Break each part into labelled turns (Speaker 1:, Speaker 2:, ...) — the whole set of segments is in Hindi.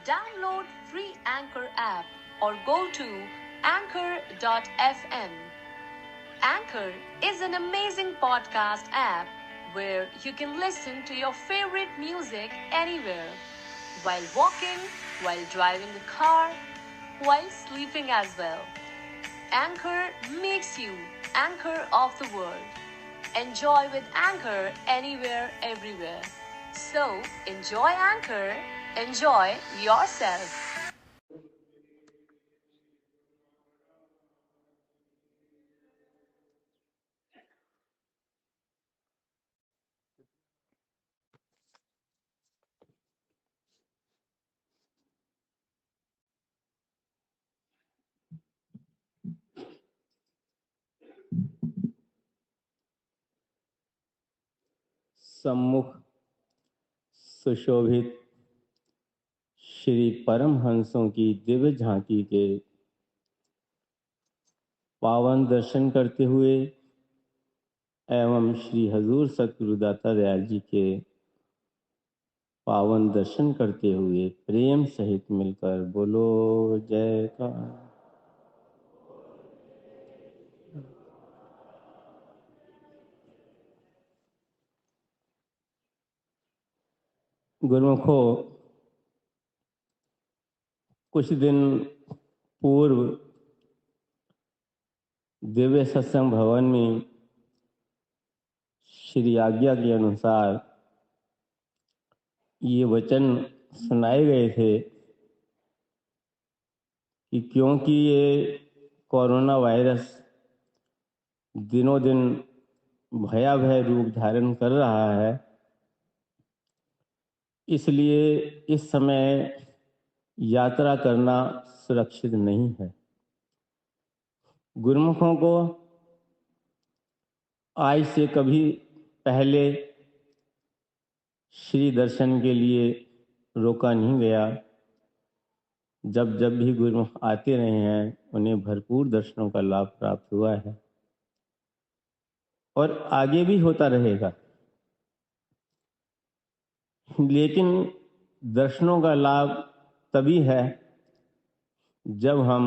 Speaker 1: Download free Anchor app or go to anchor.fm. Anchor is an amazing podcast app where you can listen to your favorite music anywhere, while walking, while driving the car, while sleeping as well. Anchor makes you anchor of the world. Enjoy with Anchor anywhere, everywhere. So, enjoy Anchor, enjoy yourself.
Speaker 2: सम्मुख सुशोभित श्री परमहंसों की दिव्य झांकी के पावन दर्शन करते हुए एवं श्री हजूर सतगुरुदाता दयाल जी के पावन दर्शन करते हुए प्रेम सहित मिलकर बोलो जय का। गुरुमुखों, कुछ दिन पूर्व दिव्य सत्संग भवन में श्री आज्ञा के अनुसार ये वचन सुनाए गए थे कि क्योंकि ये कोरोना वायरस दिनों दिन भयावह रूप धारण कर रहा है, इसलिए इस समय यात्रा करना सुरक्षित नहीं है। गुरुमुखों को आज से कभी पहले श्री दर्शन के लिए रोका नहीं गया। जब जब भी गुरुमुख आते रहे हैं उन्हें भरपूर दर्शनों का लाभ प्राप्त हुआ है और आगे भी होता रहेगा। लेकिन दर्शनों का लाभ तभी है जब हम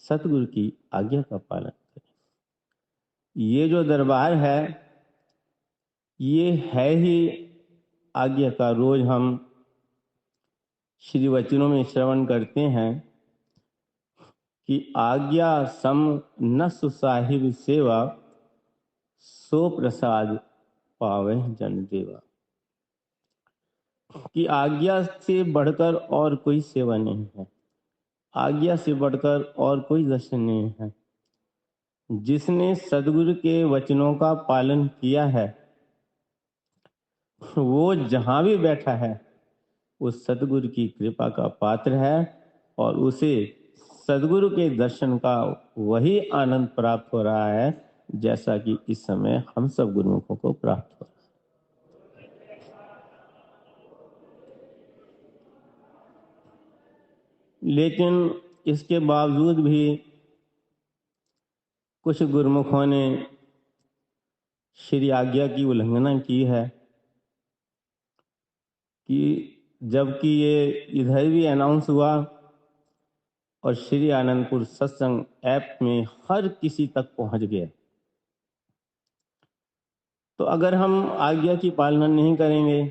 Speaker 2: सतगुरु की आज्ञा का पालन करें। ये जो दरबार है ये है ही आज्ञा का। रोज हम श्री वचनों में श्रवण करते हैं कि आज्ञा सम न सुसाहिब सेवा, सो प्रसाद पावे जन देवा। कि आज्ञा से बढ़कर और कोई सेवा नहीं है, आज्ञा से बढ़कर और कोई दर्शन नहीं है। जिसने सदगुरु के वचनों का पालन किया है वो जहां भी बैठा है उस सदगुरु की कृपा का पात्र है और उसे सदगुरु के दर्शन का वही आनंद प्राप्त हो रहा है जैसा कि इस समय हम सब गुरुमुखों को प्राप्त हो रहा है। लेकिन इसके बावजूद भी कुछ गुरुमुखों ने श्री आज्ञा की उल्लंघना की है कि जबकि ये इधर भी अनाउंस हुआ और श्री आनंदपुर सत्संग ऐप में हर किसी तक पहुंच गया, तो अगर हम आज्ञा की पालना नहीं करेंगे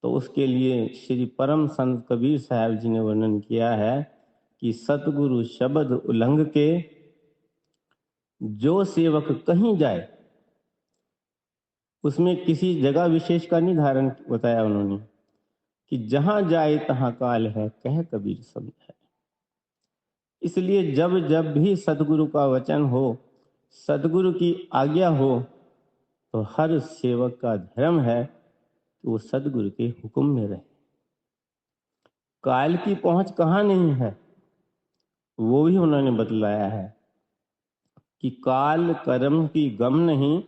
Speaker 2: तो उसके लिए श्री परम संत कबीर साहब जी ने वर्णन किया है कि सतगुरु शब्द उल्लंघ के जो सेवक कहीं जाए, उसमें किसी जगह विशेष का निर्धारण बताया उन्होंने कि जहां जाए तहां काल है, कह कबीर समझाए। इसलिए जब जब भी सतगुरु का वचन हो, सतगुरु की आज्ञा हो, तो हर सेवक का धर्म है कि वो सतगुरु के हुक्म में रहे। काल की पहुंच कहाँ नहीं है वो भी उन्होंने बतलाया है कि काल कर्म की गम नहीं,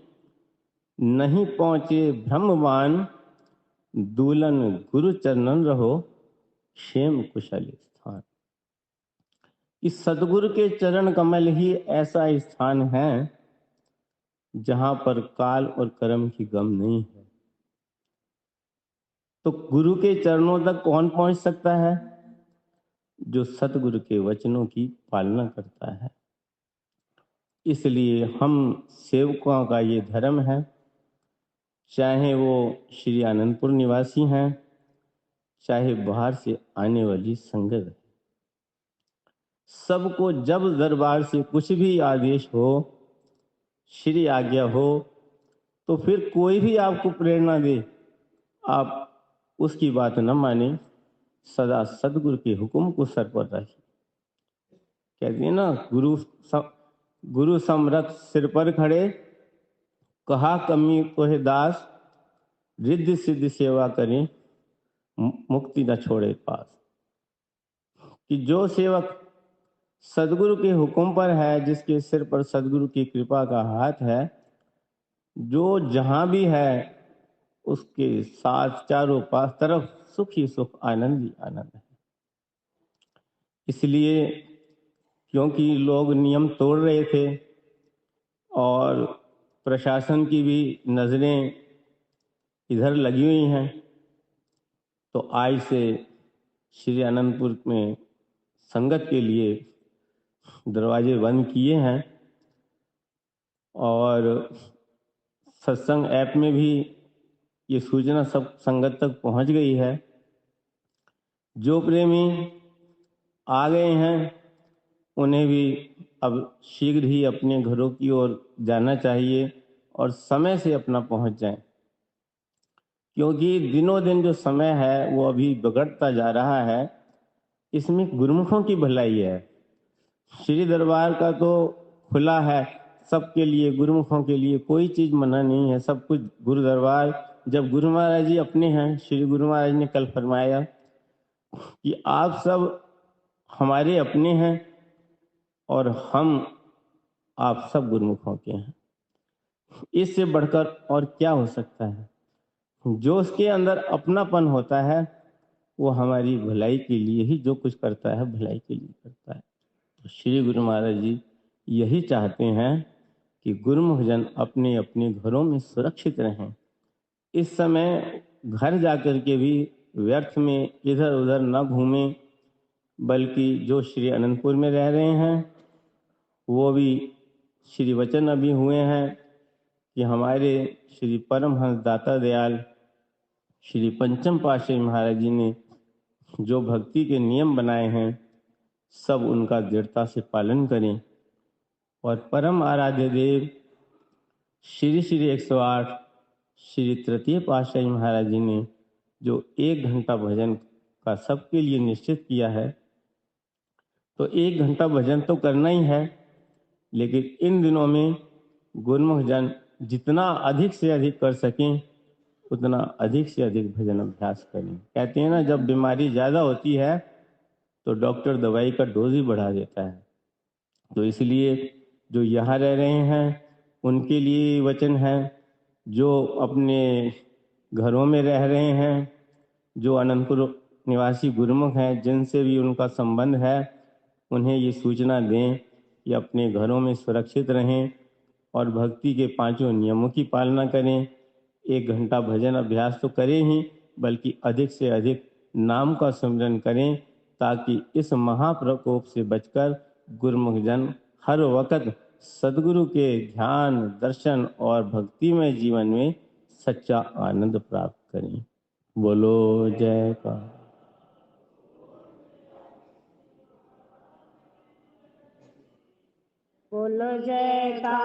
Speaker 2: नहीं पहुंचे ब्रह्मवान, दूलन गुरु चरणन रहो, क्षेम कुशल स्थान। इस सदगुरु के चरण कमल ही ऐसा स्थान है जहां पर काल और कर्म की गम नहीं है। तो गुरु के चरणों तक कौन पहुंच सकता है? जो सतगुरु के वचनों की पालना करता है। इसलिए हम सेवकों का ये धर्म है, चाहे वो श्री आनंदपुर निवासी हैं, चाहे बाहर से आने वाली संगत है, सबको जब दरबार से कुछ भी आदेश हो, श्री आज्ञा हो, तो फिर कोई भी आपको प्रेरणा दे, आप उसकी बात न माने, सदा सदगुरु के हुक्म को सर पर रखिए। कहते हैं ना, गुरु समरथ सिर पर खड़े, कहा कमी तो है दास, रिद्धि सिद्धि सेवा करें, मुक्ति न छोड़े पास। कि जो सेवक सदगुरु के हुक्म पर है, जिसके सिर पर सदगुरु की कृपा का हाथ है, जो जहां भी है उसके साथ चारों पास तरफ सुख ही सुख, आनंद ही आनंद है। इसलिए क्योंकि लोग नियम तोड़ रहे थे और प्रशासन की भी नजरें इधर लगी हुई हैं, तो आज से श्री आनंदपुर में संगत के लिए दरवाजे बंद किए हैं। और सत्संग ऐप में भी ये सूचना सब संगत तक पहुंच गई है। जो प्रेमी आ गए हैं उन्हें भी अब शीघ्र ही अपने घरों की ओर जाना चाहिए और समय से अपना पहुंच जाएं, क्योंकि दिनों दिन जो समय है वो अभी बिगड़ता जा रहा है। इसमें गुरुमुखों की भलाई है। श्री दरबार का तो खुला है सबके लिए, गुरुमुखों के लिए कोई चीज मना नहीं है, सब कुछ गुरु दरबार। जब गुरु महाराज जी अपने हैं, श्री गुरु महाराज ने कल फरमाया कि आप सब हमारे अपने हैं और हम आप सब गुरुमुखों के हैं। इससे बढ़कर और क्या हो सकता है? जो उसके अंदर अपनापन होता है वो हमारी भलाई के लिए ही जो कुछ करता है, भलाई के लिए करता है। तो श्री गुरु महाराज जी यही चाहते हैं कि गुरुमुख जन अपने अपने घरों में सुरक्षित रहें। इस समय घर जाकर के भी व्यर्थ में इधर उधर न घूमें, बल्कि जो श्री अनंतपुर में रह रहे हैं वो भी श्री वचन अभी हुए हैं कि हमारे श्री परमहंस दाता दयाल श्री पंचम पातशाही महाराज जी ने जो भक्ति के नियम बनाए हैं सब उनका दृढ़ता से पालन करें। और परम आराध्य देव श्री श्री 108 श्री तृतीय पातशाही महाराज जी ने जो 1 घंटा भजन का सबके लिए निश्चित किया है, तो 1 घंटा भजन तो करना ही है, लेकिन इन दिनों में गुरुमुख जन जितना अधिक से अधिक कर सकें उतना अधिक से अधिक भजन अभ्यास करें। कहते हैं ना, जब बीमारी ज़्यादा होती है तो डॉक्टर दवाई का डोज ही बढ़ा देता है। तो इसलिए जो यहाँ रह रहे हैं उनके लिए वचन है, जो अपने घरों में रह रहे हैं, जो अनंतपुर निवासी गुरुमुख हैं जिनसे भी उनका संबंध है, उन्हें ये सूचना दें कि अपने घरों में सुरक्षित रहें और भक्ति के 5 नियमों की पालना करें। 1 घंटा भजन अभ्यास तो करें ही, बल्कि अधिक से अधिक नाम का सिमरन करें, ताकि इस महाप्रकोप से बचकर गुरुमुख जन हर वक्त सदगुरु के ध्यान, दर्शन और भक्तिमय जीवन में सच्चा आनंद प्राप्त करें। बोलो जय का।
Speaker 3: बोलो जय का।